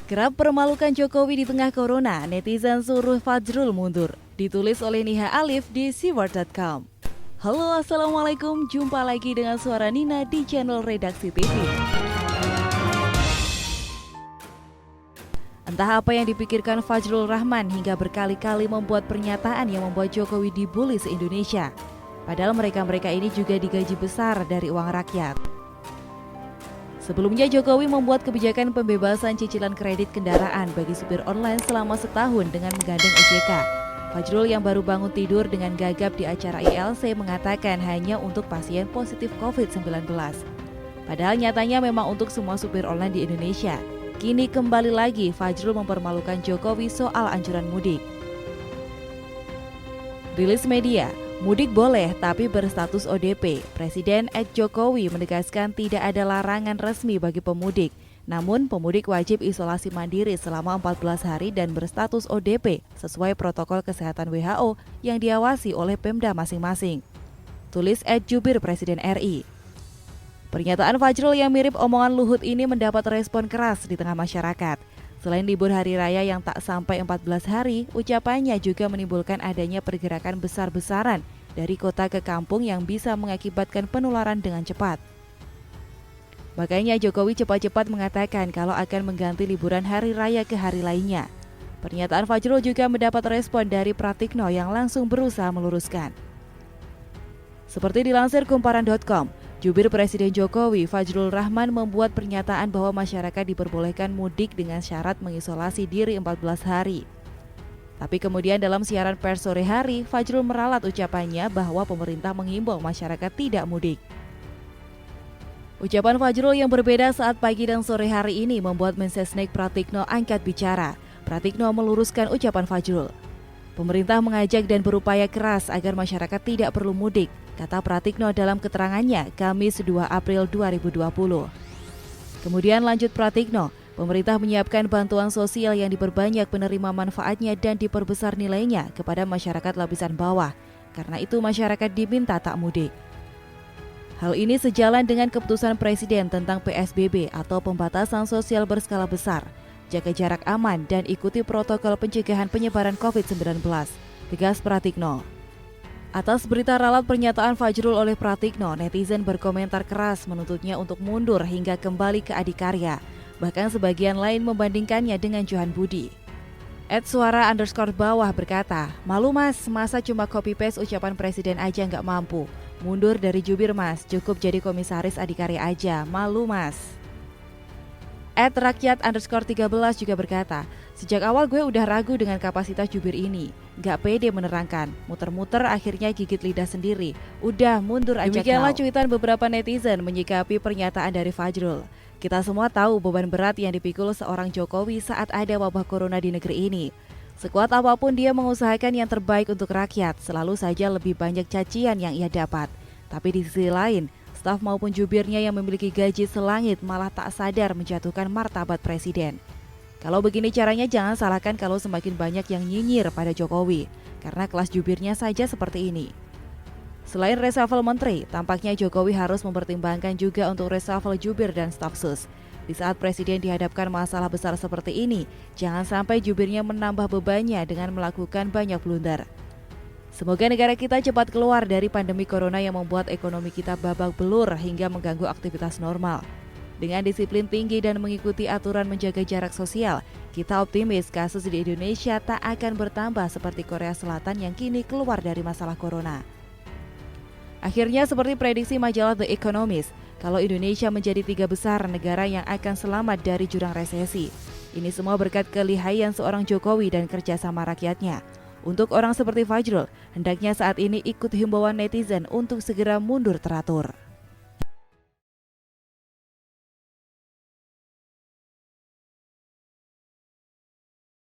Kerap permalukan Jokowi di tengah corona, netizen suruh Fajrul mundur. Ditulis oleh Niha Alif di siwar.com. Halo, assalamualaikum. Jumpa lagi dengan suara Nina di channel Redaksi TV. Entah apa yang dipikirkan Fajrul Rahman hingga berkali-kali membuat pernyataan yang membuat Jokowi dibully se-Indonesia. Padahal mereka-mereka ini juga digaji besar dari uang rakyat. Sebelumnya Jokowi membuat kebijakan pembebasan cicilan kredit kendaraan bagi supir online selama setahun dengan menggandeng OJK. Fajrul yang baru bangun tidur dengan gagap di acara ILC mengatakan hanya untuk pasien positif COVID-19. Padahal nyatanya memang untuk semua supir online di Indonesia. Kini kembali lagi Fajrul mempermalukan Jokowi soal anjuran mudik. Rilis media, mudik boleh tapi berstatus ODP. Presiden Jokowi menegaskan tidak ada larangan resmi bagi pemudik. Namun pemudik wajib isolasi mandiri selama 14 hari dan berstatus ODP sesuai protokol kesehatan WHO yang diawasi oleh Pemda masing-masing. Tulis Jubir Presiden RI. Pernyataan Fajrul yang mirip omongan Luhut ini mendapat respon keras di tengah masyarakat. Selain libur hari raya yang tak sampai 14 hari, ucapannya juga menimbulkan adanya pergerakan besar-besaran dari kota ke kampung yang bisa mengakibatkan penularan dengan cepat. Makanya Jokowi cepat-cepat mengatakan kalau akan mengganti liburan hari raya ke hari lainnya. Pernyataan Fajrul juga mendapat respon dari Pratikno yang langsung berusaha meluruskan. Seperti dilansir kumparan.com, Jubir Presiden Jokowi, Fajrul Rahman membuat pernyataan bahwa masyarakat diperbolehkan mudik dengan syarat mengisolasi diri 14 hari. Tapi kemudian dalam siaran pers sore hari, Fajrul meralat ucapannya bahwa pemerintah menghimbau masyarakat tidak mudik. Ucapan Fajrul yang berbeda saat pagi dan sore hari ini membuat Mensesnek Pratikno angkat bicara. Pratikno meluruskan ucapan Fajrul. Pemerintah mengajak dan berupaya keras agar masyarakat tidak perlu mudik, kata Pratikno dalam keterangannya Kamis 2 April 2020. Kemudian lanjut Pratikno, pemerintah menyiapkan bantuan sosial yang diperbanyak penerima manfaatnya dan diperbesar nilainya kepada masyarakat lapisan bawah. Karena itu masyarakat diminta tak mudik. Hal ini sejalan dengan keputusan Presiden tentang PSBB atau pembatasan sosial berskala besar. Jaga jarak aman dan ikuti protokol pencegahan penyebaran COVID-19, tegas Pratikno. Atas berita ralat pernyataan Fajrul oleh Pratikno, netizen berkomentar keras menuntutnya untuk mundur hingga kembali ke adikarya. Bahkan sebagian lain membandingkannya dengan Johan Budi. @suara_bawah berkata, malu mas, masa cuma copy-paste ucapan presiden aja nggak mampu. Mundur dari jubir mas, cukup jadi komisaris adikarya aja, malu mas. @rakyat_13 juga berkata, sejak awal gue udah ragu dengan kapasitas jubir ini. Gak pede menerangkan, muter-muter akhirnya gigit lidah sendiri. Udah mundur aja. Demikianlah cuitan beberapa netizen menyikapi pernyataan dari Fajrul. Kita semua tahu beban berat yang dipikul seorang Jokowi saat ada wabah corona di negeri ini. Sekuat apapun dia mengusahakan yang terbaik untuk rakyat, selalu saja lebih banyak cacian yang ia dapat. Tapi di sisi lain, staf maupun jubirnya yang memiliki gaji selangit malah tak sadar menjatuhkan martabat presiden. Kalau begini caranya jangan salahkan kalau semakin banyak yang nyinyir pada Jokowi, karena kelas jubirnya saja seperti ini. Selain reshuffle menteri, tampaknya Jokowi harus mempertimbangkan juga untuk reshuffle jubir dan staf sus. Di saat presiden dihadapkan masalah besar seperti ini, jangan sampai jubirnya menambah bebannya dengan melakukan banyak blunder. Semoga negara kita cepat keluar dari pandemi corona yang membuat ekonomi kita babak belur hingga mengganggu aktivitas normal. Dengan disiplin tinggi dan mengikuti aturan menjaga jarak sosial, kita optimis kasus di Indonesia tak akan bertambah seperti Korea Selatan yang kini keluar dari masalah corona. Akhirnya seperti prediksi majalah The Economist, kalau Indonesia menjadi 3 besar negara yang akan selamat dari jurang resesi. Ini semua berkat kelihayan seorang Jokowi dan kerjasama rakyatnya. Untuk orang seperti Fajrul, hendaknya saat ini ikut himbauan netizen untuk segera mundur teratur.